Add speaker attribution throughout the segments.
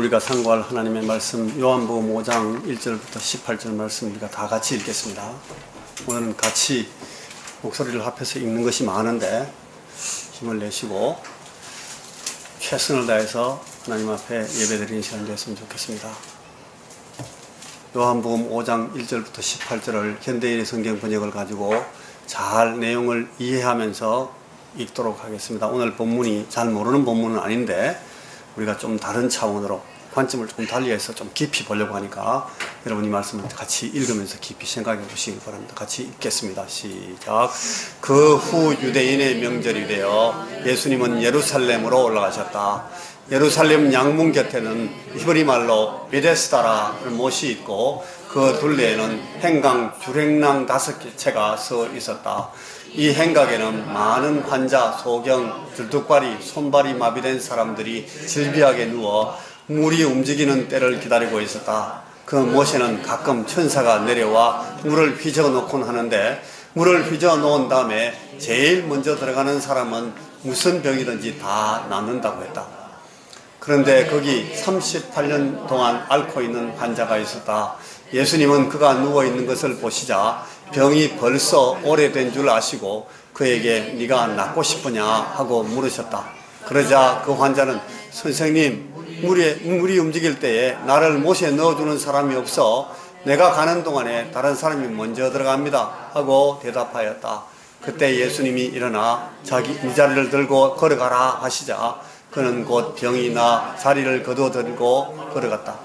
Speaker 1: 우리가 상고할 하나님의 말씀 요한복음 5장 1절부터 18절 말씀 우리가 다 같이 읽겠습니다. 오늘은 같이 목소리를 합해서 읽는 것이 많은데 힘을 내시고 최선을 다해서 하나님 앞에 예배드리는 시간 되었으면 좋겠습니다. 요한복음 5장 1절부터 18절을 현대인의 성경 번역을 가지고 잘 내용을 이해하면서 읽도록 하겠습니다. 오늘 본문이 잘 모르는 본문은 아닌데 우리가 좀 다른 차원으로 관점을 좀 달리해서 좀 깊이 보려고 하니까 여러분 이 말씀을 같이 읽으면서 깊이 생각해 보시기 바랍니다. 같이 읽겠습니다. 시작. 그 후 유대인의 명절이 되어 예수님은 예루살렘으로 올라가셨다. 예루살렘 양문 곁에는 히브리 말로 베데스다라는 못이 있고 그 둘레에는 행강 주행랑 5개체가 서 있었다. 이 행각에는 많은 환자, 소경, 들뚝발이, 손발이 마비된 사람들이 질비하게 누워 물이 움직이는 때를 기다리고 있었다. 그 못에는 가끔 천사가 내려와 물을 휘저어 놓곤 하는데 물을 휘저어 놓은 다음에 제일 먼저 들어가는 사람은 무슨 병이든지 다 낫는다고 했다. 그런데 거기 38년 동안 앓고 있는 환자가 있었다. 예수님은 그가 누워있는 것을 보시자 병이 벌써 오래된 줄 아시고 그에게 네가 낫고 싶으냐 하고 물으셨다. 그러자 그 환자는 선생님, 물이 움직일 때에 나를 못에 넣어주는 사람이 없어 내가 가는 동안에 다른 사람이 먼저 들어갑니다 하고 대답하였다. 그때 예수님이 일어나 자기 이 자리를 들고 걸어가라 하시자 그는 곧 병이 나 자리를 거두어들고 걸어갔다.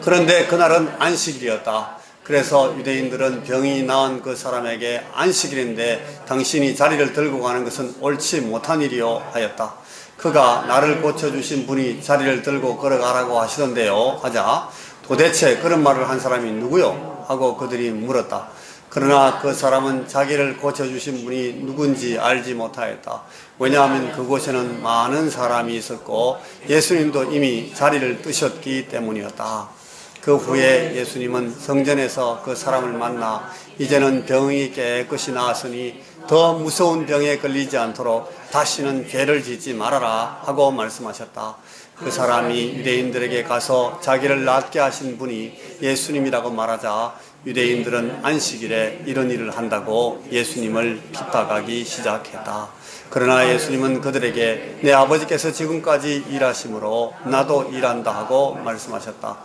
Speaker 1: 그런데 그날은 안식일이었다. 그래서 유대인들은 병이 나은 그 사람에게 안식일인데 당신이 자리를 들고 가는 것은 옳지 못한 일이요 하였다. 그가 나를 고쳐주신 분이 자리를 들고 걸어가라고 하시던데요 하자 도대체 그런 말을 한 사람이 누구요? 하고 그들이 물었다. 그러나 그 사람은 자기를 고쳐주신 분이 누군지 알지 못하였다. 왜냐하면 그곳에는 많은 사람이 있었고 예수님도 이미 자리를 뜨셨기 때문이었다. 그 후에 예수님은 성전에서 그 사람을 만나 이제는 병이 깨끗이 나았으니 더 무서운 병에 걸리지 않도록 다시는 죄를 짓지 말아라 하고 말씀하셨다. 그 사람이 유대인들에게 가서 자기를 낫게 하신 분이 예수님이라고 말하자 유대인들은 안식일에 이런 일을 한다고 예수님을 핍박하기 시작했다. 그러나 예수님은 그들에게 내 아버지께서 지금까지 일하심으로 나도 일한다 하고 말씀하셨다.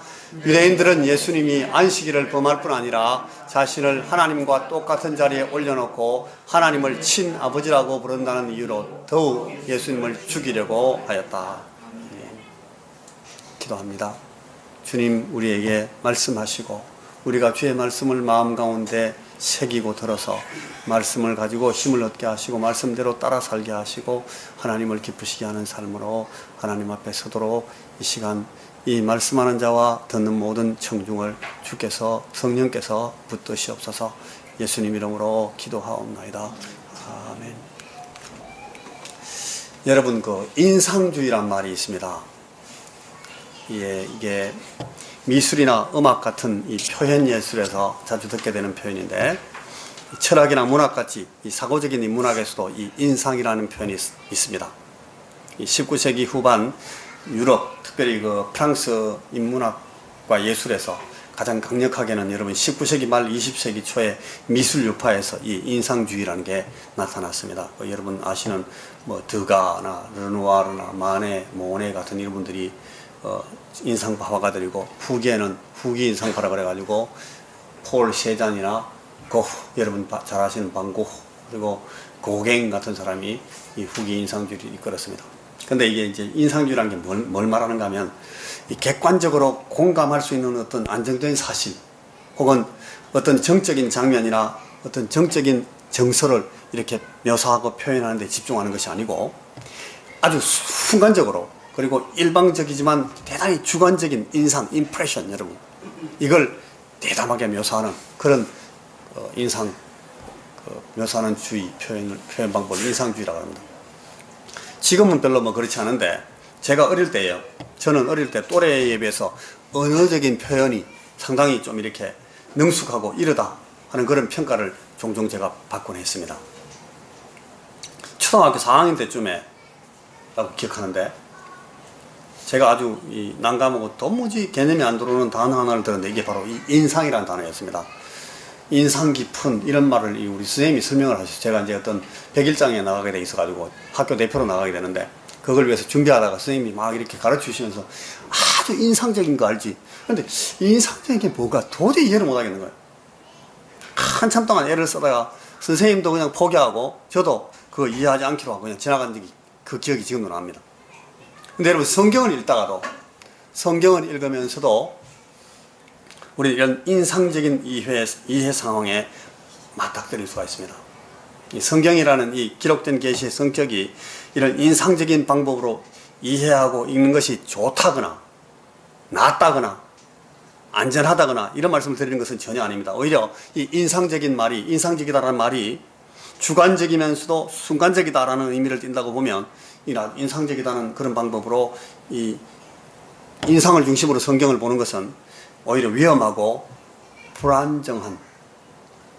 Speaker 1: 유대인들은 예수님이 안식일을 범할 뿐 아니라 자신을 하나님과 똑같은 자리에 올려놓고 하나님을 친아버지라고 부른다는 이유로 더욱 예수님을 죽이려고 하였다. 기도합니다. 주님 우리에게 말씀하시고 우리가 주의 말씀을 마음 가운데 새기고 들어서 말씀을 가지고 힘을 얻게 하시고 말씀대로 따라 살게 하시고 하나님을 기쁘시게 하는 삶으로 하나님 앞에 서도록 이 시간 이 말씀하는 자와 듣는 모든 청중을 주께서 성령께서 붙드시옵소서. 예수님 이름으로 기도하옵나이다. 아멘. 여러분 그 인상주의란 말이 있습니다. 이게 미술이나 음악 같은 이 표현 예술에서 자주 듣게 되는 표현인데 철학이나 문학같이 이 사고적인 이 문학에서도 이 인상이라는 표현이 있습니다. 이 19세기 후반 유럽, 특별히 그 프랑스 인문학과 예술에서 가장 강력하게는 여러분 19세기 말 20세기 초에 미술 유파에서 이 인상주의라는 게 나타났습니다. 여러분 아시는 뭐 드가나 르누아르나 마네, 모네 같은 이런 분들이 인상파 화가들이고 후기에는 후기 인상파라 그래가지고 폴 셰잔이나 고흐, 여러분 잘 아시는 반 고흐 그리고 고갱 같은 사람이 이 후기 인상주의를 이끌었습니다. 근데 이게 이제 인상주의라는 게 뭘 말하는가 하면 이 객관적으로 공감할 수 있는 어떤 안정된 사실 혹은 어떤 정적인 장면이나 어떤 정적인 정서를 이렇게 묘사하고 표현하는 데 집중하는 것이 아니고 아주 순간적으로 그리고 일방적이지만 대단히 주관적인 인상, 임프레션 여러분 이걸 대담하게 묘사하는 그런 인상 묘사하는 주의 표현 방법을 인상주의라고 합니다. 지금은 별로 뭐 그렇지 않은데 제가 어릴 때예요. 저는 어릴 때 또래에 비해서 언어적인 표현이 상당히 좀 이렇게 능숙하고 이르다 하는 그런 평가를 종종 제가 받곤 했습니다. 초등학교 4학년 때쯤에 라고 기억하는데 제가 아주 난감하고 도무지 개념이 안 들어오는 단어 하나를 들었는데 이게 바로 이 인상이라는 단어였습니다. 인상 깊은 이런 말을 우리 선생님이 설명을 하셨어요. 제가 이제 어떤 백일장에 나가게 돼 있어가지고 학교 대표로 나가게 되는데 그걸 위해서 준비하다가 선생님이 막 이렇게 가르쳐 주시면서 아주 인상적인 거 알지? 근데 인상적인 게 뭐가 도저히 이해를 못 하겠는 거예요. 한참 동안 애를 쓰다가 선생님도 그냥 포기하고 저도 그거 이해하지 않기로 하고 그냥 지나간 적이 그 기억이 지금도 납니다. 근데 여러분 성경을 읽다가도 성경을 읽으면서도 우리 이런 인상적인 이해 상황에 맞닥뜨릴 수가 있습니다. 이 성경이라는 이 기록된 계시의 성격이 이런 인상적인 방법으로 이해하고 읽는 것이 좋다거나 낫다거나 안전하다거나 이런 말씀을 드리는 것은 전혀 아닙니다. 오히려 이 인상적인 말이 인상적이다라는 말이 주관적이면서도 순간적이다라는 의미를 띈다고 보면 이 인상적이다는 그런 방법으로 이 인상을 중심으로 성경을 보는 것은 오히려 위험하고 불안정한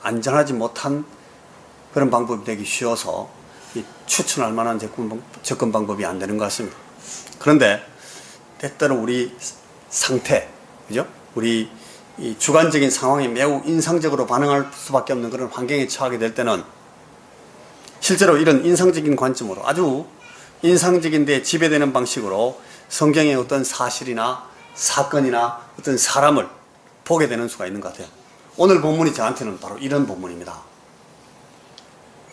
Speaker 1: 안전하지 못한 그런 방법이 되기 쉬워서 추천할 만한 접근 방법이 안 되는 것 같습니다. 그런데 때때로 우리 상태, 그죠? 우리 이 주관적인 상황에 매우 인상적으로 반응할 수밖에 없는 그런 환경에 처하게 될 때는 실제로 이런 인상적인 관점으로 아주 인상적인 데 지배되는 방식으로 성경의 어떤 사실이나 사건이나 어떤 사람을 보게 되는 수가 있는 것 같아요. 오늘 본문이 저한테는 바로 이런 본문입니다.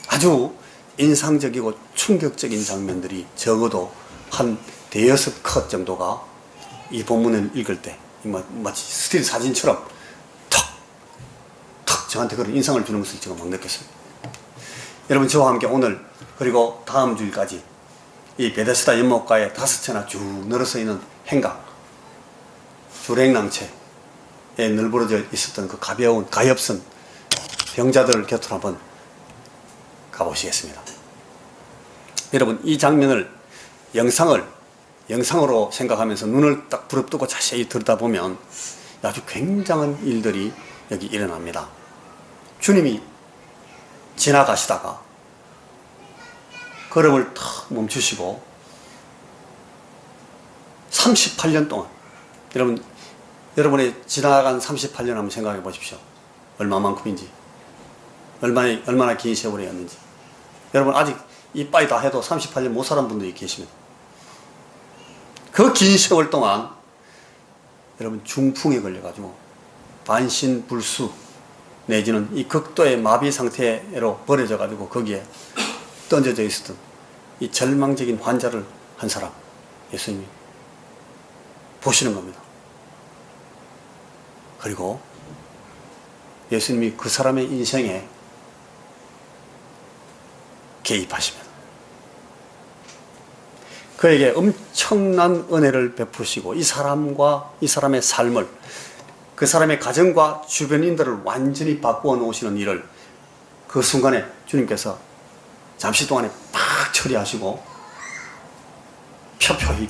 Speaker 1: 아주 인상적이고 충격적인 장면들이 적어도 한 대여섯 컷 정도가 이 본문을 읽을 때 마치 스틸 사진처럼 턱 저한테 그런 인상을 주는 것을 제가 막 느꼈습니다. 여러분 저와 함께 오늘 그리고 다음 주일까지 이 베데스다 연못가에 5채나 쭉 늘어서 있는 행각 주랭랑채에 널브러져 있었던 그 가엾은 병자들을 곁으로 한번 가보시겠습니다. 여러분 이 장면을 영상으로 생각하면서 눈을 딱 부릅뜨고 자세히 들여다보면 아주 굉장한 일들이 여기 일어납니다. 주님이 지나가시다가 걸음을 탁 멈추시고 38년 동안 여러분의 지나간 38년 한번 생각해 보십시오. 얼마만큼인지 얼마나 긴 세월이었는지. 여러분 아직 이빠이 다 해도 38년 못 살은 분들이 계십니다. 그 긴 세월 동안 여러분 중풍에 걸려가지고 반신불수 내지는 이 극도의 마비 상태로 버려져 가지고 거기에 던져져 있었던 이 절망적인 환자를 한 사람 예수님이 보시는 겁니다. 그리고 예수님이 그 사람의 인생에 개입하십니다. 그에게 엄청난 은혜를 베푸시고 이 사람과 이 사람의 삶을 그 사람의 가정과 주변인들을 완전히 바꾸어 놓으시는 일을 그 순간에 주님께서 잠시 동안에 팍 처리하시고 표표히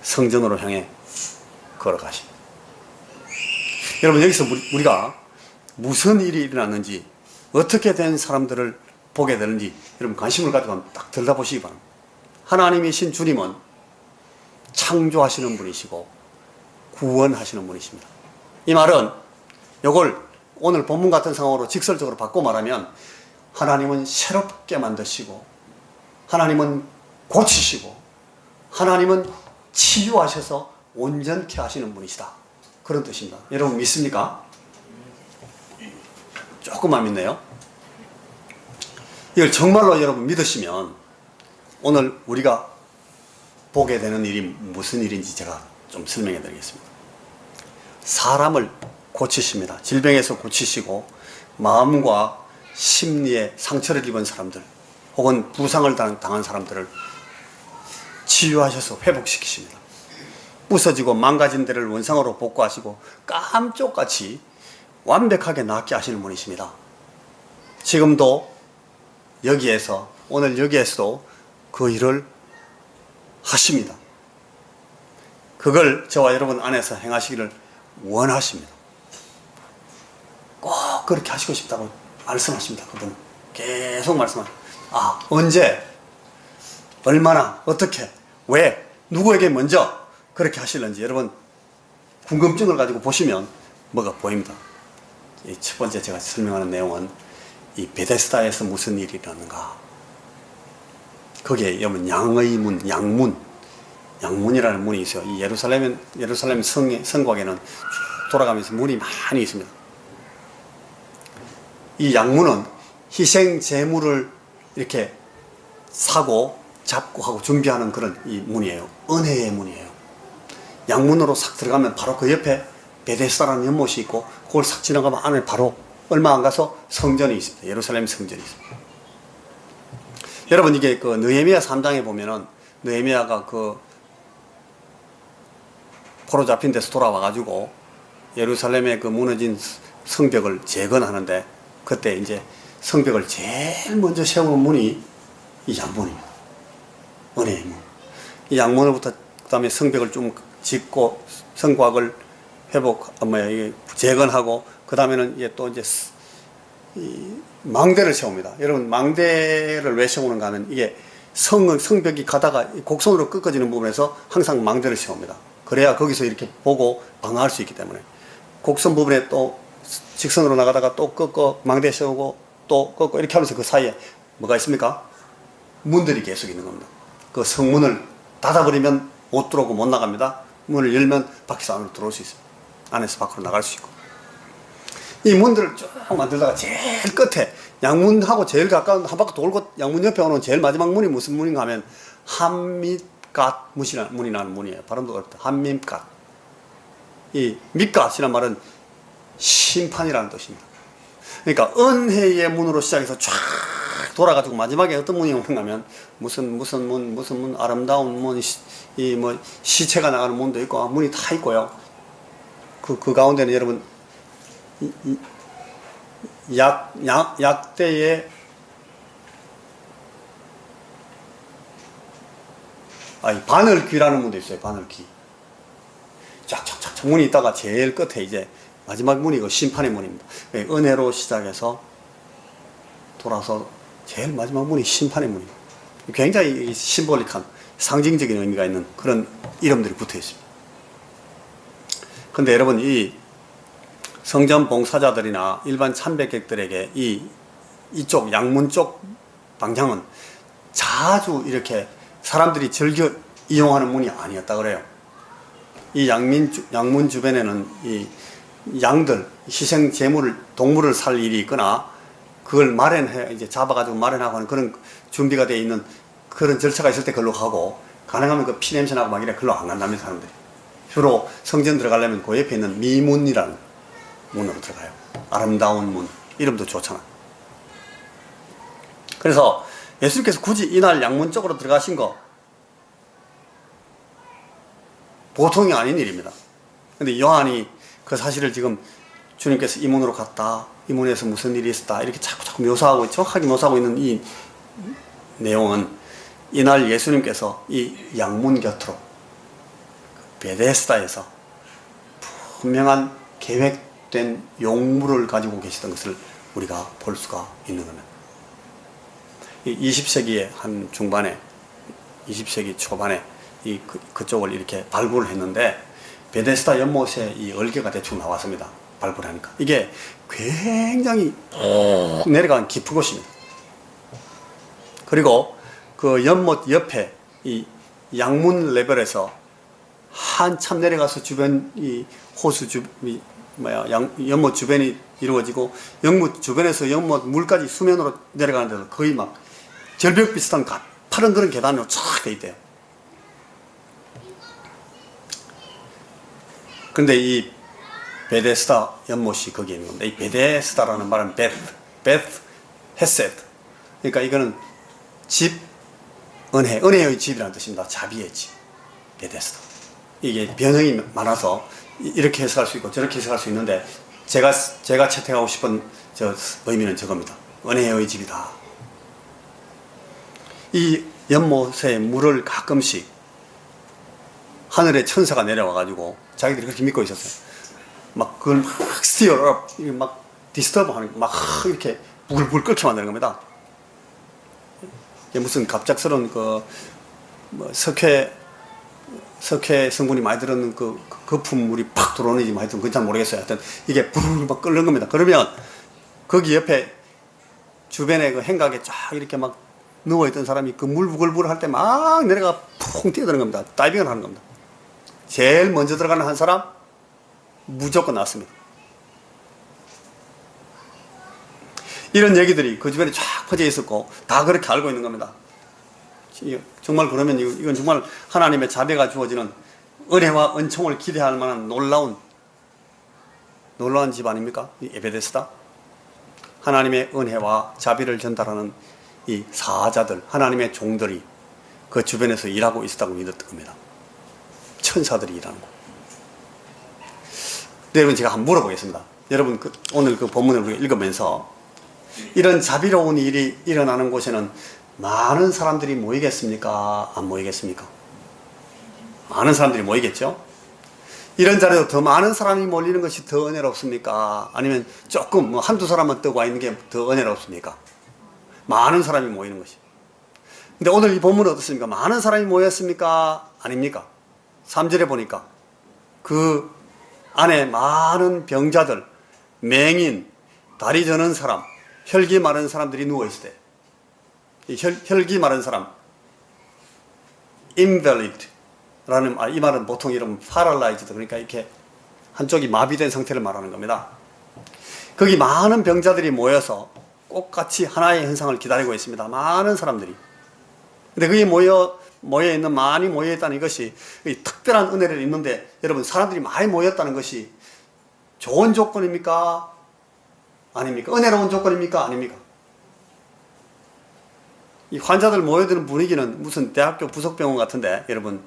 Speaker 1: 성전으로 향해 걸어가십니다. 여러분 여기서 우리가 무슨 일이 일어났는지 어떻게 된 사람들을 보게 되는지 여러분 관심을 가지고 딱 들여다보시기 바랍니다. 하나님이신 주님은 창조하시는 분이시고 구원하시는 분이십니다. 이 말은 이걸 오늘 본문 같은 상황으로 직설적으로 바꿔 말하면 하나님은 새롭게 만드시고 하나님은 고치시고 하나님은 치유하셔서 온전케 하시는 분이시다. 그런 뜻입니다. 여러분 믿습니까? 조금만 믿네요. 이걸 정말로 여러분 믿으시면 오늘 우리가 보게 되는 일이 무슨 일인지 제가 좀 설명해 드리겠습니다. 사람을 고치십니다. 질병에서 고치시고 마음과 심리에 상처를 입은 사람들 혹은 부상을 당한 사람들을 치유하셔서 회복시키십니다. 부서지고 망가진 데를 원상으로 복구하시고 깜짝같이 완벽하게 낫게 하시는 분이십니다. 지금도 여기에서 오늘 여기에서도 그 일을 하십니다. 그걸 저와 여러분 안에서 행하시기를 원하십니다. 꼭 그렇게 하시고 싶다고 말씀하십니다. 그분은 계속 말씀하십니다. 언제 얼마나 어떻게 왜 누구에게 먼저 그렇게 하실는지 여러분 궁금증을 가지고 보시면 뭐가 보입니다. 이 첫 번째 제가 설명하는 내용은 이 베데스다에서 무슨 일이 일어나는가. 거기에 여러분 양의 문, 양문이라는 문이 있어요. 이 예루살렘 성곽에는 쭉 돌아가면서 문이 많이 있습니다. 이 양문은 희생 제물을 이렇게 사고 잡고 하고 준비하는 그런 이 문이에요. 은혜의 문이에요. 양문으로 싹 들어가면 바로 그 옆에 베데스다라는 연못이 있고 그걸 싹 지나가면 안에 바로 얼마 안 가서 성전이 있습니다. 예루살렘 성전이 있습니다. 여러분 이게 그 느헤미야 3장에 보면은 느헤미야가 그 포로 잡힌 데서 돌아와 가지고 예루살렘의 그 무너진 성벽을 재건하는데 그때 이제 성벽을 제일 먼저 세우는 문이 이 양문입니다. 은혜의 문. 이 양문으로부터 그다음에 성벽을 좀 짓고 성곽을 재건하고 그다음에는 이제 또 이제 이 망대를 세웁니다. 여러분 망대를 왜 세우는가 하면 이게 성벽이 가다가 곡선으로 꺾어지는 부분에서 항상 망대를 세웁니다. 그래야 거기서 이렇게 보고 방어할 수 있기 때문에 곡선 부분에 또 직선으로 나가다가 또 꺾어 망대 세우고 또 꺾고 이렇게 하면서 그 사이에 뭐가 있습니까? 문들이 계속 있는 겁니다. 그 성문을 닫아버리면 못 들어오고 못 나갑니다. 문을 열면 밖에서 안으로 들어올 수 있습니다. 안에서 밖으로 나갈 수 있고. 이 문들을 쭉 만들다가 제일 끝에 양문하고 제일 가까운 한 바퀴 돌고 양문 옆에 오는 제일 마지막 문이 무슨 문인가 하면 한밋갓 문이라는 문이에요. 발음도 어렵다. 한밋갓. 이 밑갓이란 말은 심판이라는 뜻입니다. 그러니까 은혜의 문으로 시작해서 쫙 돌아가지고 마지막에 어떤 문이 오는가 하면 무슨 문 아름다운 문, 이 뭐 시체가 나가는 문도 있고 문이 다 있고요. 그 가운데는 여러분 약대의 바늘귀라는 문도 있어요. 바늘귀. 쫙쫙쫙 문이 있다가 제일 끝에 이제 마지막 문이 그 심판의 문입니다. 은혜로 시작해서 돌아서 제일 마지막 문이 심판의 문입니다. 굉장히 심볼릭한 상징적인 의미가 있는 그런 이름들이 붙어 있습니다. 근데 여러분 이 성전 봉사자들이나 일반 참배객들에게 이쪽 양문 쪽 방향은 자주 이렇게 사람들이 즐겨 이용하는 문이 아니었다 그래요. 이 양문 주변에는 이 양들 희생 제물을 동물을 살 일이 있거나 그걸 마련해 이제 잡아가지고 마련하고 하는 그런 준비가 되어 있는 그런 절차가 있을 때 걸로 가고 가능하면 그 피냄새 나고 막 이래 걸로 안 간다면 사람들이 주로 성전 들어가려면 그 옆에 있는 미문이라는 문으로 들어가요. 아름다운 문. 이름도 좋잖아. 그래서 예수님께서 굳이 이날 양문 쪽으로 들어가신 거 보통이 아닌 일입니다. 근데 요한이 그 사실을 지금 주님께서 이 문으로 갔다, 이 문에서 무슨 일이 있었다 이렇게 자꾸 묘사하고 정확하게 묘사하고 있는 이 내용은 이날 예수님께서 이 양문 곁으로 베데스다에서 분명한 계획된 용무를 가지고 계시던 것을 우리가 볼 수가 있는 겁니다. 20세기의 한 중반에 20세기 초반에 그쪽을 이렇게 발굴을 했는데 베데스다 연못에 이 얼개가 대충 나왔습니다. 발굴하니까 이게 굉장히 내려간 깊은 곳입니다. 그리고 그 연못 옆에 이 양문 레벨에서 한참 내려가서 주변 이 호수 연못 주변이 이루어지고 연못 주변에서 연못 물까지 수면으로 내려가는 데서 거의 막 절벽 비슷한 가파른 그런 계단으로 쫙 돼 있대요. 근데 이 베데스다 연못이 거기에 있는 겁니다. 이 베데스다라는 말은 베트 헤셋. 그러니까 이거는 집, 은혜의 집이라는 뜻입니다. 자비의 집. 베데스다. 이게 변형이 많아서 이렇게 해석할 수 있고 저렇게 해석할 수 있는데 제가 채택하고 싶은 의미는 저겁니다. 은혜의 집이다. 이 연못에 물을 가끔씩 하늘의 천사가 내려와 가지고 자기들이 그렇게 믿고 있었어요. 막 그걸 막 스티어 막 디스터브 하는 막 이렇게 부글부글 끓게 만드는 겁니다. 이게 무슨 갑작스러운 뭐 석회 석회 성분이 많이 들어있는 그 거품물이 팍 들어오는지 하여튼 그건 잘 모르겠어요. 하여튼 이게 부르르 막 끓는 겁니다. 그러면 거기 옆에 주변에 그 행각에 쫙 이렇게 막 누워있던 사람이 그 물 부글부글 할 때 막 내려가 푹 뛰어드는 겁니다. 다이빙을 하는 겁니다. 제일 먼저 들어가는 한 사람 무조건 낫습니다. 이런 얘기들이 그 주변에 쫙 퍼져 있었고 다 그렇게 알고 있는 겁니다. 정말 그러면 이건 정말 하나님의 자비가 주어지는 은혜와 은총을 기대할 만한 놀라운 집 아닙니까? 이 에베데스다. 하나님의 은혜와 자비를 전달하는 이 사자들, 하나님의 종들이 그 주변에서 일하고 있었다고 믿었던 겁니다. 천사들이 일하는 거. 네, 여러분 제가 한번 물어보겠습니다. 여러분 오늘 그 본문을 우리가 읽으면서 이런 자비로운 일이 일어나는 곳에는 많은 사람들이 모이겠습니까? 안 모이겠습니까? 많은 사람들이 모이겠죠? 이런 자리에도 더 많은 사람이 몰리는 것이 더 은혜롭습니까? 아니면 조금 뭐 한두 사람만 뜨고 와 있는 게 더 은혜롭습니까? 많은 사람이 모이는 것이. 근데 오늘 이 본문은 어떻습니까? 많은 사람이 모였습니까? 아닙니까? 3절에 보니까 그 안에 많은 병자들, 맹인, 다리 저는 사람, 혈기 마른 사람들이 누워있을 때 이 혈기 마른 사람, invalid 라는 이 말은 보통 이름 paralyzed, 그러니까 이렇게 한쪽이 마비된 상태를 말하는 겁니다. 거기 많은 병자들이 모여서 똑같이 하나의 현상을 기다리고 있습니다. 많은 사람들이. 근데 거기 모여있는, 많이 모여있다는 것이 특별한 은혜를 입는데, 여러분 사람들이 많이 모였다는 것이 좋은 조건입니까? 아닙니까? 은혜로운 조건입니까? 아닙니까? 이 환자들 모여드는 분위기는 무슨 대학교 부속병원 같은데, 여러분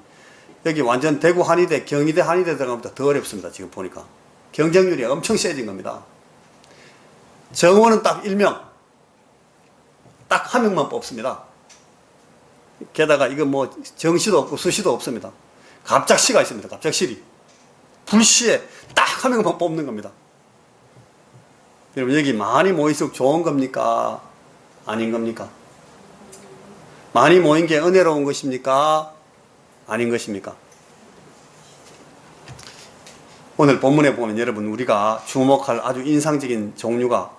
Speaker 1: 여기 완전 대구 한의대, 경희대 한의대 들어가면 더 어렵습니다. 지금 보니까 경쟁률이 엄청 세진 겁니다. 정원은 딱 1명, 딱 한 명만 뽑습니다. 게다가 이거 뭐 정시도 없고 수시도 없습니다. 갑작시가 있습니다. 갑작실이 불시에 딱 한 명만 뽑는 겁니다. 여러분 여기 많이 모일수록 좋은 겁니까? 아닌 겁니까? 많이 모인 게 은혜로운 것입니까? 아닌 것입니까? 오늘 본문에 보면 여러분 우리가 주목할 아주 인상적인 종류가,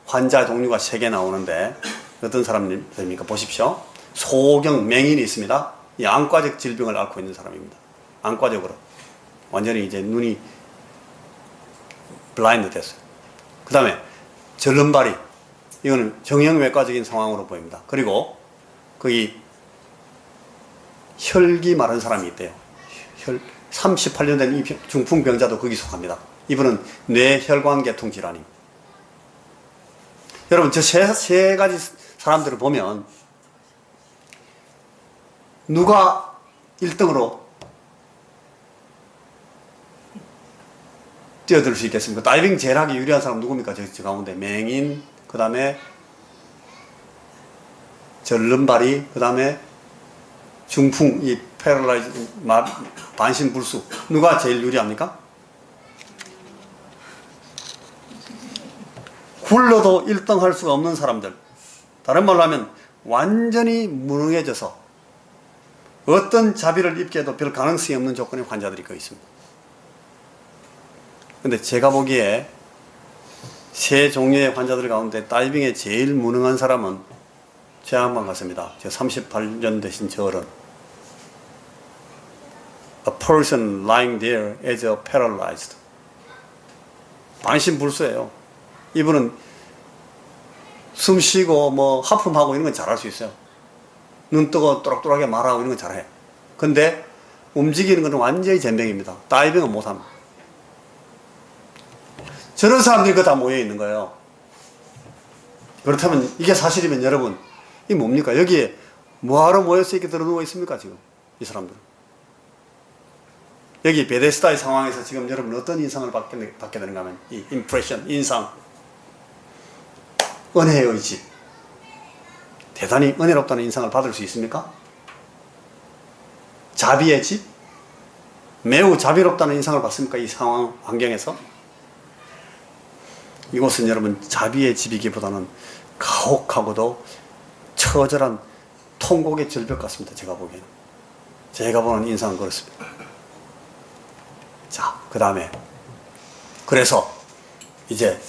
Speaker 1: 환자 종류가 3개 나오는데 어떤 사람입니까? 보십시오. 소경 맹인이 있습니다. 이 안과적 질병을 앓고 있는 사람입니다. 안과적으로 완전히 이제 눈이 블라인드 됐어요. 그 다음에 절름발이, 이거는 정형외과적인 상황으로 보입니다. 그리고 거기 혈기 마른 사람이 있대요. 38년 된 이 중풍병자도 거기 속합니다. 이분은 뇌혈관계통 질환입니다. 여러분 저 세 가지 사람들을 보면 누가 1등으로 뛰어들 수 있겠습니까? 다이빙 제일 하기 유리한 사람 누굽니까? 저 가운데 맹인, 그 다음에 절름발이, 그 다음에 중풍, 이 패럴라이즈, 반신불수, 누가 제일 유리합니까? 굴러도 1등 할 수가 없는 사람들, 다른 말로 하면 완전히 무능해져서 어떤 자비를 입게도 별 가능성이 없는 조건의 환자들이 거기 있습니다. 근데 제가 보기에 세 종류의 환자들 가운데 다이빙에 제일 무능한 사람은 제 양반 같습니다. 제 38년 되신 저 어른. A person lying there as a paralyzed. 반신불수예요. 이분은 숨 쉬고 뭐 하품하고 이런 건 잘할 수 있어요. 눈 뜨고 또락또락하게 말하고 이런 건 잘해. 근데 움직이는 건 완전히 젬병입니다. 다이빙은 못합니다. 저런 사람들이 그 다 모여 있는 거예요. 그렇다면 이게 사실이면 여러분, 이 뭡니까? 여기에 뭐하러 모여서 이렇게 들어 누워 있습니까? 지금 이 사람들은. 여기 베데스다의 상황에서 지금 여러분 어떤 인상을 받게 되는가 하면 이 임프레션, 인상, 은혜의 집, 대단히 은혜롭다는 인상을 받을 수 있습니까? 자비의 집, 매우 자비롭다는 인상을 받습니까? 이 상황 환경에서. 이곳은 여러분 자비의 집이기보다는 가혹하고도 처절한 통곡의 절벽 같습니다. 제가 보기에는. 제가 보는 인상은 그렇습니다. 자, 그 다음에 그래서 이제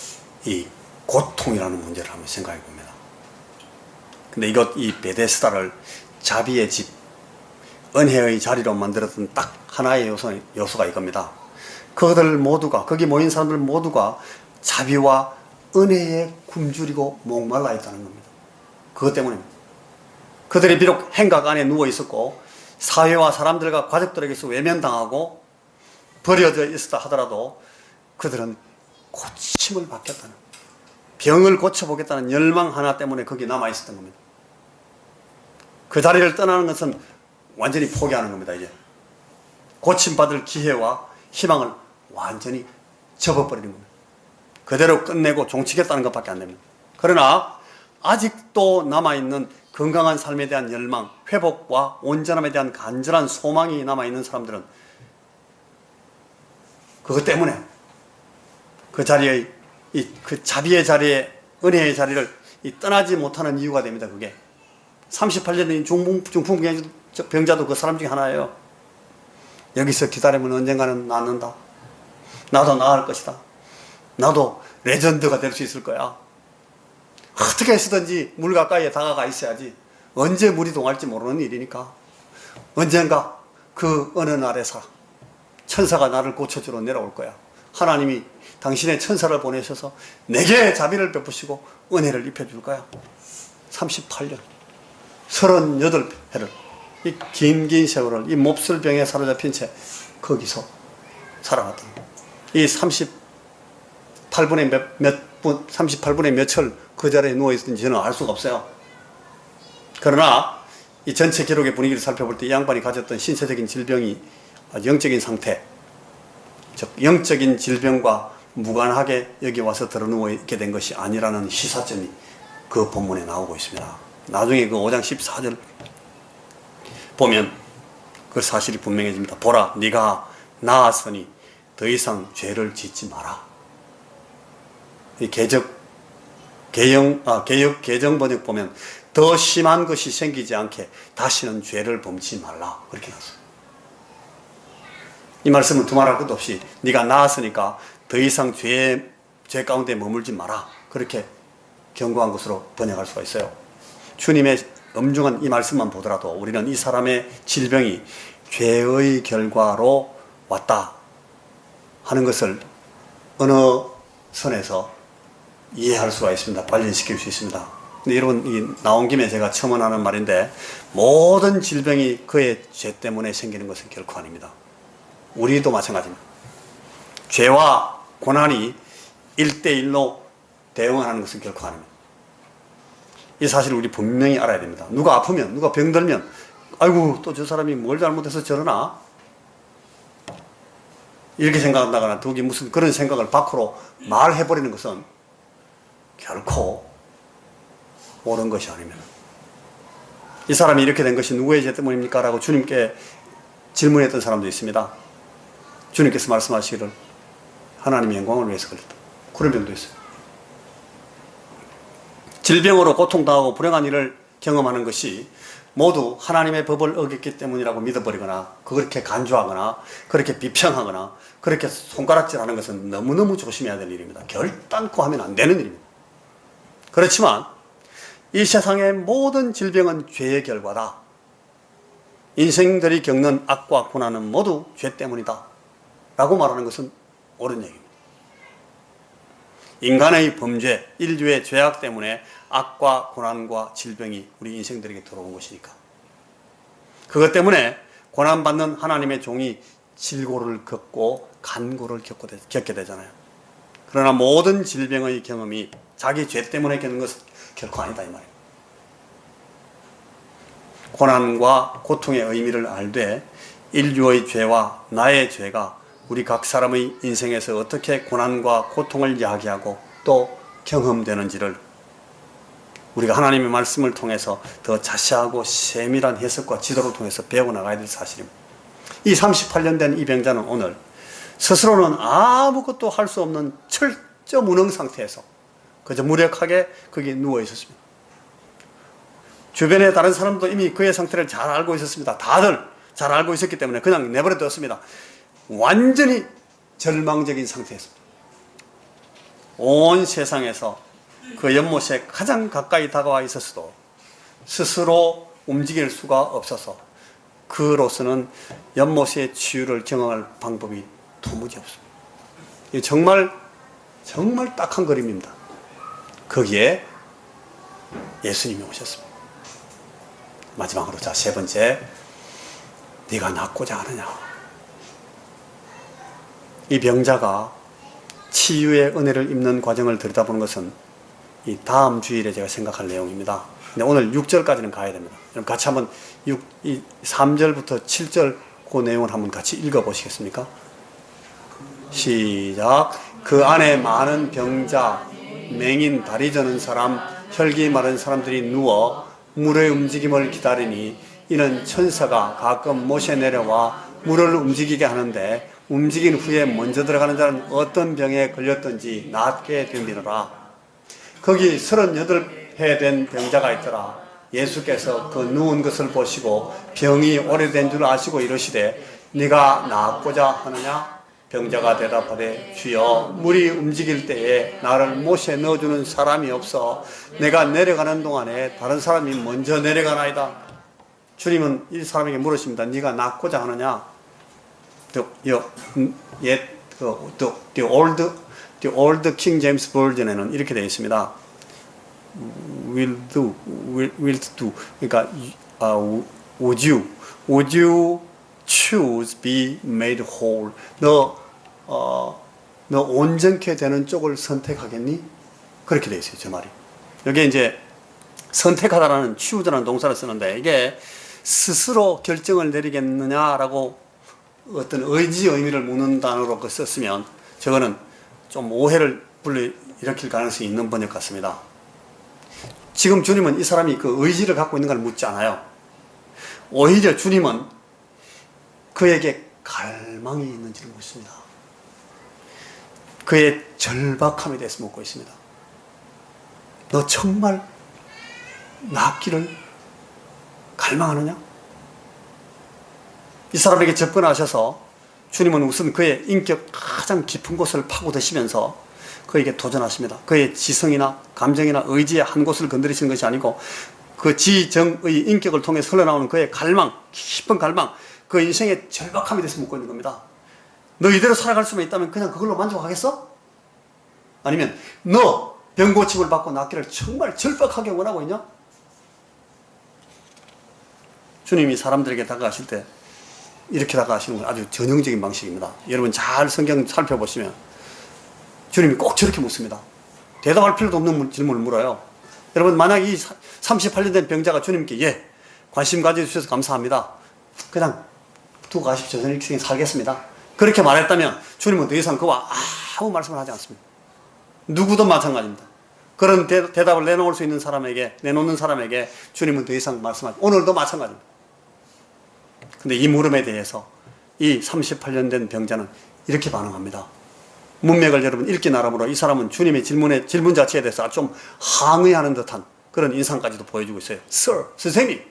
Speaker 1: 이 고통이라는 문제를 한번 생각해 봅니다. 근데 이 베데스다를 자비의 집, 은혜의 자리로 만들었던 딱 하나의 요소가 이겁니다. 그들 모두가, 거기 모인 사람들 모두가 자비와 은혜에 굶주리고 목말라 있다는 겁니다. 그것 때문입니다. 그들이 비록 행각 안에 누워 있었고 사회와 사람들과 가족들에게서 외면당하고 버려져 있었다 하더라도 그들은 고침을 받겠다는, 병을 고쳐보겠다는 열망 하나 때문에 거기 남아 있었던 겁니다. 그 자리를 떠나는 것은 완전히 포기하는 겁니다. 이제 고침받을 기회와 희망을 완전히 접어버리는 겁니다. 그대로 끝내고 종치겠다는 것밖에 안 됩니다. 그러나 아직도 남아있는 건강한 삶에 대한 열망, 회복과 온전함에 대한 간절한 소망이 남아있는 사람들은 그것 때문에 그 자리에, 그 자비의 자리에, 은혜의 자리를 떠나지 못하는 이유가 됩니다. 그게 38년 된 중풍병자도 그 사람 중에 하나예요. 여기서 기다리면 언젠가는 낫는다. 나도 나을 것이다. 나도 레전드가 될 수 있을 거야. 어떻게 해서든지 물 가까이에 다가가 있어야지. 언제 물이 동할지 모르는 일이니까. 언젠가 그 어느 날에서 천사가 나를 고쳐주러 내려올 거야. 하나님이 당신의 천사를 보내셔서 내게 자비를 베푸시고 은혜를 입혀줄 거야. 38년 38회를 이 긴 세월을 이 몹쓸 병에 사로잡힌 채 거기서 살아갔다. 이 38분의 몇을 그 자리에 누워있었는지 저는 알 수가 없어요. 그러나 이 전체 기록의 분위기를 살펴볼 때 이 양반이 가졌던 신체적인 질병이 영적인 상태, 즉 영적인 질병과 무관하게 여기 와서 들어누워 있게 된 것이 아니라는 시사점이 그 본문에 나오고 있습니다. 나중에 그 5장 14절 보면 그 사실이 분명해집니다. 보라, 네가 나았으니 더 이상 죄를 짓지 마라. 이 개정 번역 보면 더 심한 것이 생기지 않게 다시는 죄를 범치 말라. 그렇게 나왔어요. 이 말씀은 두말할 것도 없이 네가 나았으니까 더 이상 죄 가운데 머물지 마라. 그렇게 경고한 것으로 번역할 수가 있어요. 주님의 엄중한 이 말씀만 보더라도 우리는 이 사람의 질병이 죄의 결과로 왔다 하는 것을 어느 선에서 이해할 수가 있습니다. 발견시킬 수 있습니다. 근데 여러분, 이 나온 김에 제가 첨언하는 말인데, 모든 질병이 그의 죄 때문에 생기는 것은 결코 아닙니다. 우리도 마찬가지입니다. 죄와 고난이 1대1로 대응하는 것은 결코 아닙니다. 이 사실을 우리 분명히 알아야 됩니다. 누가 아프면, 누가 병들면 아이고 또 저 사람이 뭘 잘못해서 저러나 이렇게 생각한다거나 또 무슨 그런 생각을 밖으로 말해버리는 것은 결코 옳은 것이 아닙니다. 이 사람이 이렇게 된 것이 누구의 죄 때문입니까? 라고 주님께 질문했던 사람도 있습니다. 주님께서 말씀하시기를 하나님의 영광을 위해서 그랬다. 그런 병도 있어요. 질병으로 고통당하고 불행한 일을 경험하는 것이 모두 하나님의 법을 어겼기 때문이라고 믿어버리거나 그렇게 간주하거나 그렇게 비평하거나 그렇게 손가락질하는 것은 너무너무 조심해야 될 일입니다. 결단코 하면 안 되는 일입니다. 그렇지만 이 세상의 모든 질병은 죄의 결과다. 인생들이 겪는 악과 고난은 모두 죄 때문이다 라고 말하는 것은 옳은 얘기입니다. 인간의 범죄, 인류의 죄악 때문에 악과 고난과 질병이 우리 인생들에게 들어온 것이니까. 그것 때문에 고난받는 하나님의 종이 질고를 겪고 간고를 겪게 되잖아요. 그러나 모든 질병의 경험이 자기 죄 때문에 겪는 것은 결코 아니다 이 말이에요. 고난과 고통의 의미를 알되 인류의 죄와 나의 죄가 우리 각 사람의 인생에서 어떻게 고난과 고통을 야기하고 또 경험되는지를 우리가 하나님의 말씀을 통해서 더 자세하고 세밀한 해석과 지도를 통해서 배워나가야 될 사실입니다. 이 38년 된 이 병자는 오늘 스스로는 아무것도 할 수 없는 철저 무능 상태에서 그저 무력하게 거기 누워 있었습니다. 주변의 다른 사람도 이미 그의 상태를 잘 알고 있었습니다. 다들 잘 알고 있었기 때문에 그냥 내버려 뒀습니다. 완전히 절망적인 상태였습니다. 온 세상에서 그 연못에 가장 가까이 다가와 있었어도 스스로 움직일 수가 없어서 그로서는 연못의 치유를 경험할 방법이 도무지 없습니다. 이 정말 딱한 그림입니다. 거기에 예수님이 오셨습니다. 마지막으로 자, 세 번째, 네가 낫고자 하느냐. 이 병자가 치유의 은혜를 입는 과정을 들여다보는 것은 이 다음 주일에 제가 생각할 내용입니다. 근데 오늘 6절까지는 가야 됩니다. 그럼 같이 한번 3절부터 7절 그 내용을 한번 같이 읽어보시겠습니까? 시작. 그 안에 많은 병자, 맹인, 다리 저는 사람, 혈기 마른 사람들이 누워 물의 움직임을 기다리니 이는 천사가 가끔 못에 내려와 물을 움직이게 하는데 움직인 후에 먼저 들어가는 자는 어떤 병에 걸렸든지 낫게 됨이라. 거기 38해 된 병자가 있더라. 예수께서 그 누운 것을 보시고 병이 오래된 줄 아시고 이르시되 네가 낫고자 하느냐? 병자가 대답하되 주여 물이 움직일 때에 나를 못에 넣어주는 사람이 없어 내가 내려가는 동안에 다른 사람이 먼저 내려가나이다. 주님은 이 사람에게 물으십니다. 네가 낫고자 하느냐? The old King James Version에는 이렇게 되어 있습니다. will do. 그러니까 would you choose be made whole? 너 온전케 되는 쪽을 선택하겠니? 그렇게 되어 있어요, 저 말이. 여기에 이제 선택하다라는 choos라는 동사를 쓰는데 이게 스스로 결정을 내리겠느냐라고 어떤 의지 의미를 묻는 단어로 썼으면 저거는 좀 오해를 불러일으킬 가능성이 있는 번역 같습니다. 지금 주님은 이 사람이 그 의지를 갖고 있는 걸 묻지 않아요. 오히려 주님은 그에게 갈망이 있는지를 묻습니다. 그의 절박함에 대해서 묻고 있습니다. 너 정말 낫기를 갈망하느냐? 이 사람에게 접근하셔서 주님은 우선 그의 인격 가장 깊은 곳을 파고드시면서 그에게 도전하십니다. 그의 지성이나 감정이나 의지의 한 곳을 건드리시는 것이 아니고 그 지정의 인격을 통해서 흘러나오는 그의 갈망, 깊은 갈망, 그 인생의 절박함에 대해서 묻고 있는 겁니다. 너 이대로 살아갈 수만 있다면 그냥 그걸로 만족하겠어? 아니면 너 병고침을 받고 낫기를 정말 절박하게 원하고 있냐? 주님이 사람들에게 다가가실 때 이렇게 다가가시는 건 아주 전형적인 방식입니다. 여러분 잘 성경 살펴보시면 주님이 꼭 저렇게 묻습니다. 대답할 필요도 없는 질문을 물어요. 여러분 만약 이 38년 된 병자가 주님께 관심 가져주셔서 감사합니다. 그냥 두고 가십시오. 저는 이렇게 살겠습니다. 그렇게 말했다면 주님은 더 이상 그와 아무 말씀을 하지 않습니다. 누구도 마찬가지입니다. 그런 대답을 내놓을 수 있는 사람에게, 내놓는 사람에게 주님은 더 이상 말씀하지, 오늘도 마찬가지입니다. 근데 이 물음에 대해서 이 38년 된 병자는 이렇게 반응합니다. 문맥을 여러분 읽기 나름으로 이 사람은 주님의 질문 자체에 대해서 좀 항의하는 듯한 그런 인상까지도 보여주고 있어요. Sir, 선생님,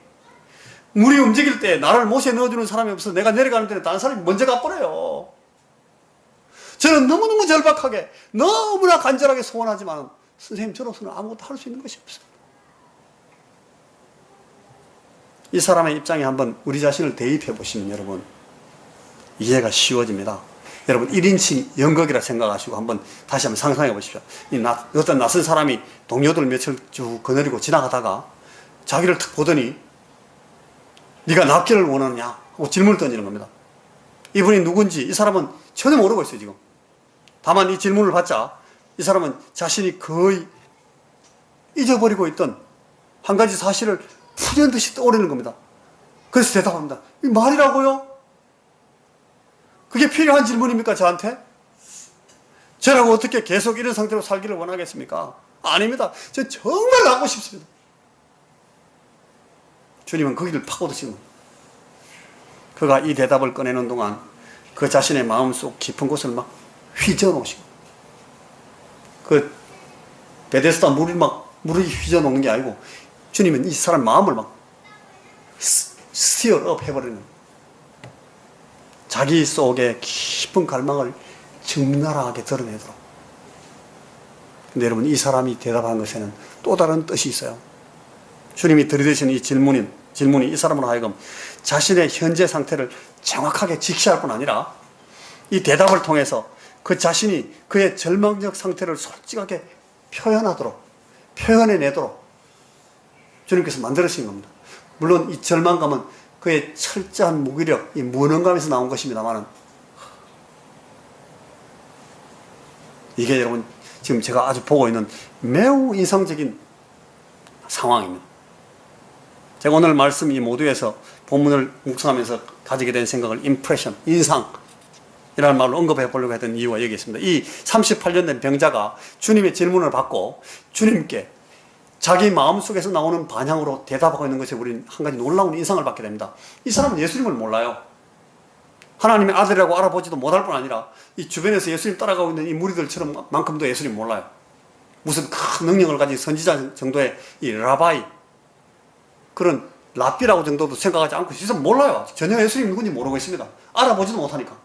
Speaker 1: 물이 움직일 때 나를 못에 넣어주는 사람이 없어서 내가 내려가는 데는 다른 사람이 먼저 가버려요. 저는 너무너무 절박하게 너무나 간절하게 소원하지만 선생님 저로서는 아무것도 할 수 있는 것이 없어요. 이 사람의 입장에 한번 우리 자신을 대입해 보시면 여러분 이해가 쉬워집니다. 여러분 1인칭 연극이라 생각하시고 다시 한번 상상해 보십시오. 어떤 낯선 사람이 동료들 며칠 쭉 거느리고 지나가다가 자기를 탁 보더니 네가 낫기를 원하느냐 하고 질문을 던지는 겁니다. 이분이 누군지 이 사람은 전혀 모르고 있어요. 지금 다만 이 질문을 받자 이 사람은 자신이 거의 잊어버리고 있던 한 가지 사실을 푸념듯이 떠오르는 겁니다. 그래서 대답합니다. 이 말이라고요? 그게 필요한 질문입니까 저한테? 저라고 어떻게 계속 이런 상태로 살기를 원하겠습니까? 아닙니다. 저 정말 나고 싶습니다. 주님은 거기를 파고드시는 겁니다. 그가 이 대답을 꺼내는 동안 그 자신의 마음속 깊은 곳을 막 휘저어놓으시고 그 베데스다 물이 휘저어놓는 게 아니고 주님은 이 사람 마음을 막 스티어업 해버리는 거예요. 자기 속에 깊은 갈망을 적나라하게 드러내도록. 근데 여러분, 이 사람이 대답한 것에는 또 다른 뜻이 있어요. 주님이 들이대신 이 질문이 이 사람으로 하여금 자신의 현재 상태를 정확하게 직시할 뿐 아니라 이 대답을 통해서 그 자신이 그의 절망적 상태를 솔직하게 표현해내도록 주님께서 만들으신 겁니다. 물론 이 절망감은 그의 철저한 무기력, 이 무능감에서 나온 것입니다만, 이게 여러분 지금 제가 아주 보고 있는 매우 인상적인 상황입니다. 제가 오늘 말씀 이 모두에서 본문을 묵상하면서 가지게 된 생각을 임프레션, 인상이라는 말로 언급해 보려고 했던 이유가 여기 있습니다. 이 38년 된 병자가 주님의 질문을 받고 주님께 자기 마음속에서 나오는 반향으로 대답하고 있는 것에 우리는 한 가지 놀라운 인상을 받게 됩니다. 이 사람은 예수님을 몰라요. 하나님의 아들이라고 알아보지도 못할 뿐 아니라 이 주변에서 예수님 따라가고 있는 이 무리들처럼 만큼도 예수님 몰라요. 무슨 큰 능력을 가진 선지자 정도의 이 라바이, 그런 랍비라고 정도도 생각하지 않고 진짜 몰라요. 전혀 예수님 누군지 모르고 있습니다. 알아보지도 못하니까.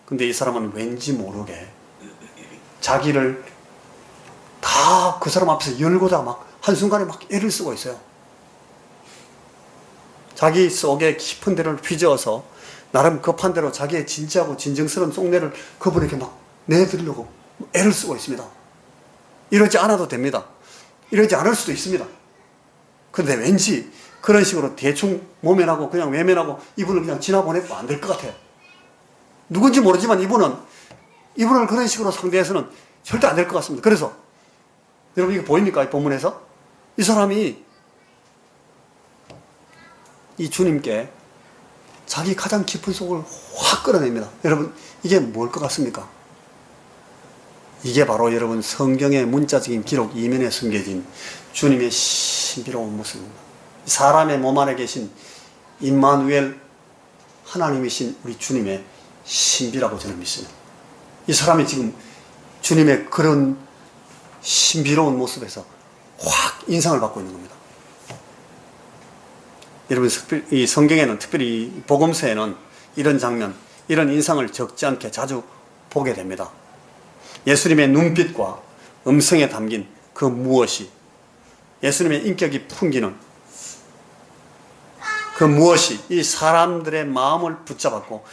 Speaker 1: 근데 이 사람은 왠지 모르게 자기를 다 그 사람 앞에서 열고자 막 한순간에 막 애를 쓰고 있어요. 자기 속에 깊은 데를 휘저어서 나름 급한 대로 자기의 진지하고 진정스러운 속내를 그분에게 막 내드리려고 애를 쓰고 있습니다. 이러지 않아도 됩니다. 이러지 않을 수도 있습니다. 그런데 왠지 그런 식으로 대충 모면하고 그냥 외면하고 이분을 그냥 지나보내도 안 될 것 같아요. 누군지 모르지만 이분을 그런 식으로 상대해서는 절대 안 될 것 같습니다. 그래서 여러분 이거 보입니까? 이 본문에서 이 사람이 이 주님께 자기 가장 깊은 속을 확 끌어냅니다. 여러분 이게 뭘 것 같습니까? 이게 바로 여러분 성경의 문자적인 기록 이면에 숨겨진 주님의 신비로운 모습입니다. 사람의 몸 안에 계신 임마누엘 하나님이신 우리 주님의 신비라고 저는 믿습니다. 이 사람이 지금 주님의 그런 신비로운 모습에서 확 인상을 받고 있는 겁니다. 여러분 이 성경에는 특별히 복음서에는 이런 장면, 이런 인상을 적지 않게 자주 보게 됩니다. 예수님의 눈빛과 음성에 담긴 그 무엇이, 예수님의 인격이 풍기는 그 무엇이 이 사람들의 마음을 붙잡았고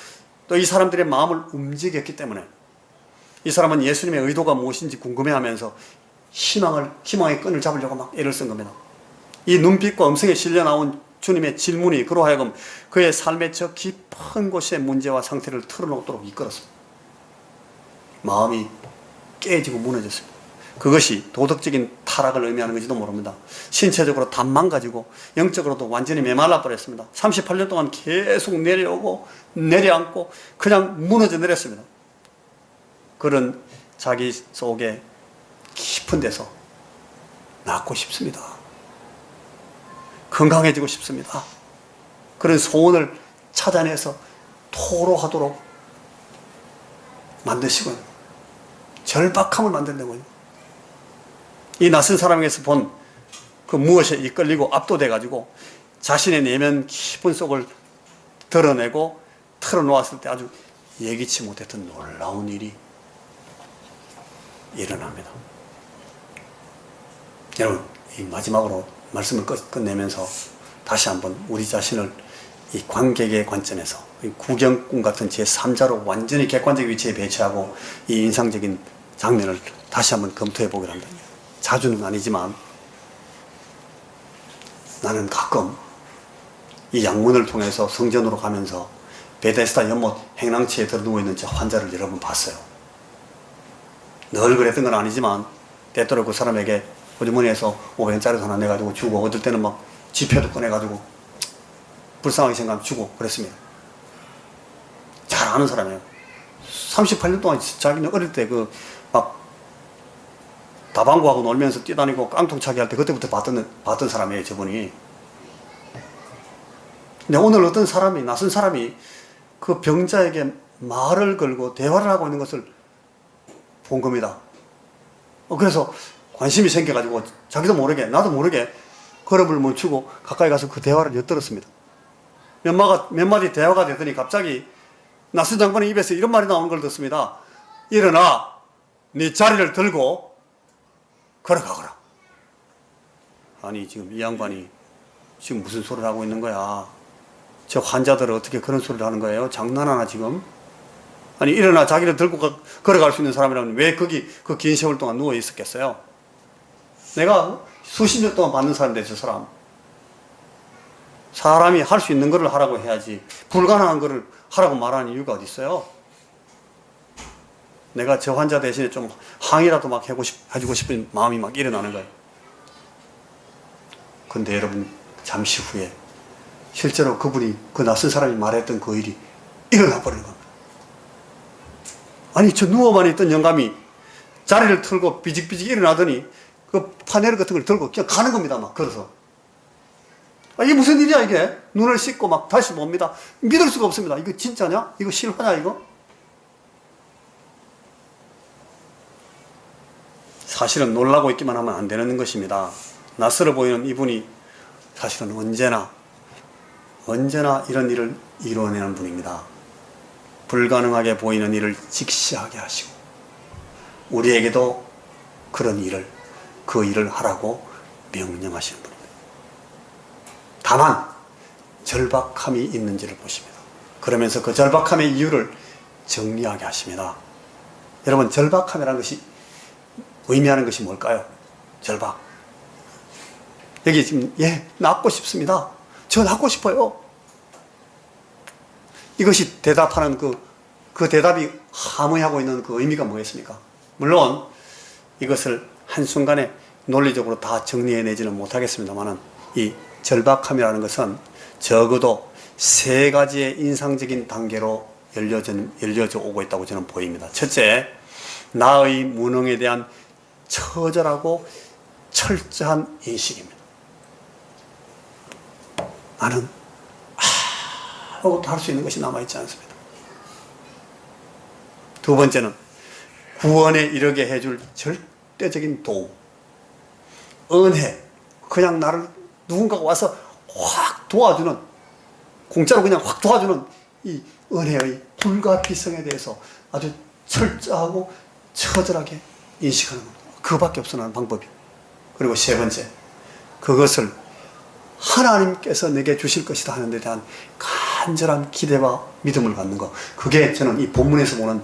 Speaker 1: 또 이 사람들의 마음을 움직였기 때문에 이 사람은 예수님의 의도가 무엇인지 궁금해하면서 희망의 끈을 잡으려고 막 애를 쓴 겁니다. 이 눈빛과 음성에 실려 나온 주님의 질문이 그로 하여금 그의 삶의 저 깊은 곳의 문제와 상태를 털어놓도록 이끌었습니다. 마음이 깨지고 무너졌습니다. 그것이 도덕적인 타락을 의미하는 건지도 모릅니다. 신체적으로 다 망가지고 영적으로도 완전히 메말라 버렸습니다. 38년 동안 계속 내려오고 내려앉고 그냥 무너져 내렸습니다. 그런 자기 속에 깊은 데서 낫고 싶습니다. 건강해지고 싶습니다. 그런 소원을 찾아내서 토로하도록 만드시고요. 절박함을 만든다고요. 이 낯선 사람에게서 본 그 무엇에 이끌리고 압도돼가지고 자신의 내면 깊은 속을 드러내고 털어놓았을 때 아주 예기치 못했던 놀라운 일이 일어납니다. 여러분, 이 마지막으로 말씀을 끝내면서 다시 한번 우리 자신을 이 관객의 관점에서 이 구경꾼 같은 제3자로 완전히 객관적 위치에 배치하고 이 인상적인 장면을 다시 한번 검토해 보기로 합니다. 자주는 아니지만 나는 가끔 이 양문을 통해서 성전으로 가면서 베데스다 연못 행랑치에 들어누워 있는 저 환자를 여러 번 봤어요. 늘 그랬던 건 아니지만 때때로 그 사람에게 호주머니에서 500원짜리 하나 내가지고 주고, 어떨 때는 막 지폐도 꺼내가지고 불쌍하게 생각하면 주고 그랬습니다. 잘 아는 사람이에요. 38년 동안 자기는 어릴 때 막 다방구하고 놀면서 뛰다니고 깡통차기 할 때 그때부터 봤던 사람이에요, 저분이. 근데 오늘 어떤 사람이, 낯선 사람이 그 병자에게 말을 걸고 대화를 하고 있는 것을 본 겁니다. 그래서 관심이 생겨가지고 자기도 모르게, 나도 모르게 걸음을 멈추고 가까이 가서 그 대화를 엿들었습니다. 몇 마디 대화가 되더니 갑자기 나스 장관의 입에서 이런 말이 나오는 걸 듣습니다. 일어나 네 자리를 들고 걸어가거라. 아니 지금 이 양반이 지금 무슨 소리를 하고 있는 거야? 저 환자들을 어떻게 그런 소리를 하는 거예요? 장난하나 지금? 아니 일어나 자기를 들고 걸어갈 수 있는 사람이라면 왜 거기 그 긴 세월 동안 누워 있었겠어요? 내가 수십 년 동안 받는 사람인데 저 사람. 사람이 할 수 있는 거를 하라고 해야지 불가능한 거를 하라고 말하는 이유가 어디 있어요? 내가 저 환자 대신에 좀 항의라도 막 해주고 싶은 마음이 막 일어나는 거예요. 근데 여러분 잠시 후에 실제로 그분이 그 낯선 사람이 말했던 그 일이 일어나 버리는 겁니다. 아니 저 누워만 있던 영감이 자리를 틀고 비직비직 일어나더니 그 파넬 같은 걸 들고 그냥 가는 겁니다. 막 걸어서. 아, 이게 무슨 일이야 이게? 눈을 씻고 막 다시 봅니다. 믿을 수가 없습니다. 이거 진짜냐? 이거 실화냐 이거? 사실은 놀라고 있기만 하면 안 되는 것입니다. 낯설어 보이는 이분이 사실은 언제나 이런 일을 이루어내는 분입니다. 불가능하게 보이는 일을 직시하게 하시고 우리에게도 그 일을 하라고 명령하시는 분입니다. 다만 절박함이 있는지를 보십니다. 그러면서 그 절박함의 이유를 정리하게 하십니다. 여러분 절박함이라는 것이 의미하는 것이 뭘까요? 절박. 여기 지금 낫고 싶습니다. 저 낫고 싶어요. 이것이 대답하는 그 대답이 함의하고 있는 그 의미가 뭐겠습니까? 물론 이것을 한순간에 논리적으로 다 정리해내지는 못하겠습니다만 이 절박함이라는 것은 적어도 세 가지의 인상적인 단계로 열려져 오고 있다고 저는 보입니다. 첫째, 나의 무능에 대한 처절하고 철저한 인식입니다. 나는 아무것도 할 수 있는 것이 남아있지 않습니다. 두 번째는 구원에 이르게 해줄 절대적인 도움, 은혜, 그냥 나를 누군가가 와서 확 도와주는, 공짜로 그냥 확 도와주는 이 은혜의 불가피성에 대해서 아주 철저하고 처절하게 인식하는 겁니다. 그거밖에 없어 나는 방법이. 그리고 세 번째, 그것을 하나님께서 내게 주실 것이다 하는 데 대한 간절한 기대와 믿음을 갖는 것. 그게 저는 이 본문에서 보는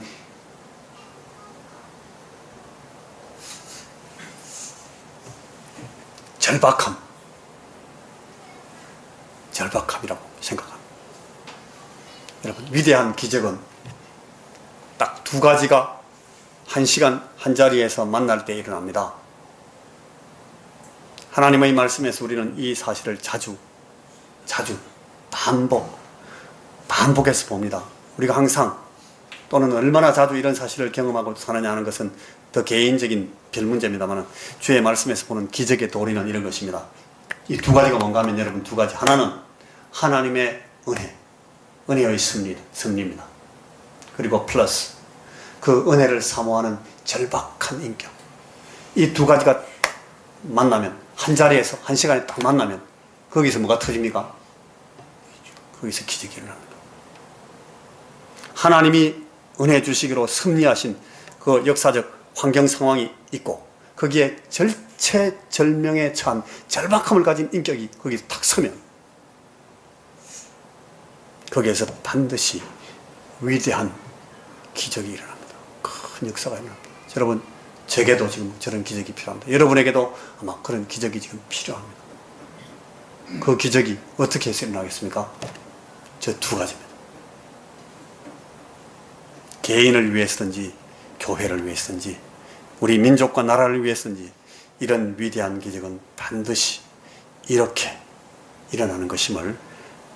Speaker 1: 절박함이라고 생각합니다. 여러분, 위대한 기적은 딱 두 가지가 한 시간 한 자리에서 만날 때 일어납니다. 하나님의 말씀에서 우리는 이 사실을 자주 반복해서 봅니다. 우리가 항상 또는 얼마나 자주 이런 사실을 경험하고 사느냐 하는 것은 더 개인적인 별 문제입니다만 주의 말씀에서 보는 기적의 도리는 이런 것입니다. 이 두 가지가 뭔가 하면 여러분 두 가지. 하나는 하나님의 은혜의 승리입니다. 그리고 플러스 그 은혜를 사모하는 절박한 인격. 이 두 가지가 만나면 한 자리에서 한 시간에 딱 만나면 거기서 뭐가 터집니까? 거기서 기적이 일어납니다. 하나님이 은혜 주시기로 섭리하신 그 역사적 환경 상황이 있고 거기에 절체절명에 처한 절박함을 가진 인격이 거기서 탁 서면 거기에서 반드시 위대한 기적이 일어납니다. 큰 역사가 일어납니다. 여러분, 제게도 지금 저런 기적이 필요합니다. 여러분에게도 아마 그런 기적이 지금 필요합니다. 그 기적이 어떻게 해서 일어나겠습니까? 저 두 가지입니다. 개인을 위해서든지 교회를 위해서든지 우리 민족과 나라를 위해서든지 이런 위대한 기적은 반드시 이렇게 일어나는 것임을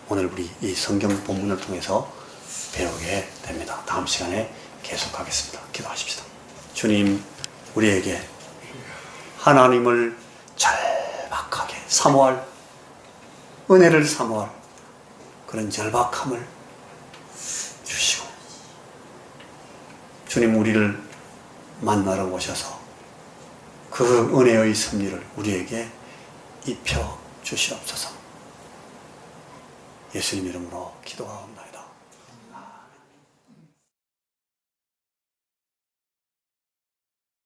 Speaker 1: 오늘 우리 이 성경 본문을 통해서 배우게 됩니다. 다음 시간에 계속하겠습니다. 기도하십시다. 주님, 우리에게 하나님을 절박하게 사모할, 은혜를 사모할 그런 절박함을 주시고 주님, 우리를 만나러 오셔서 그 은혜의 섭리를 우리에게 입혀 주시옵소서. 예수님 이름으로 기도하옵나이다.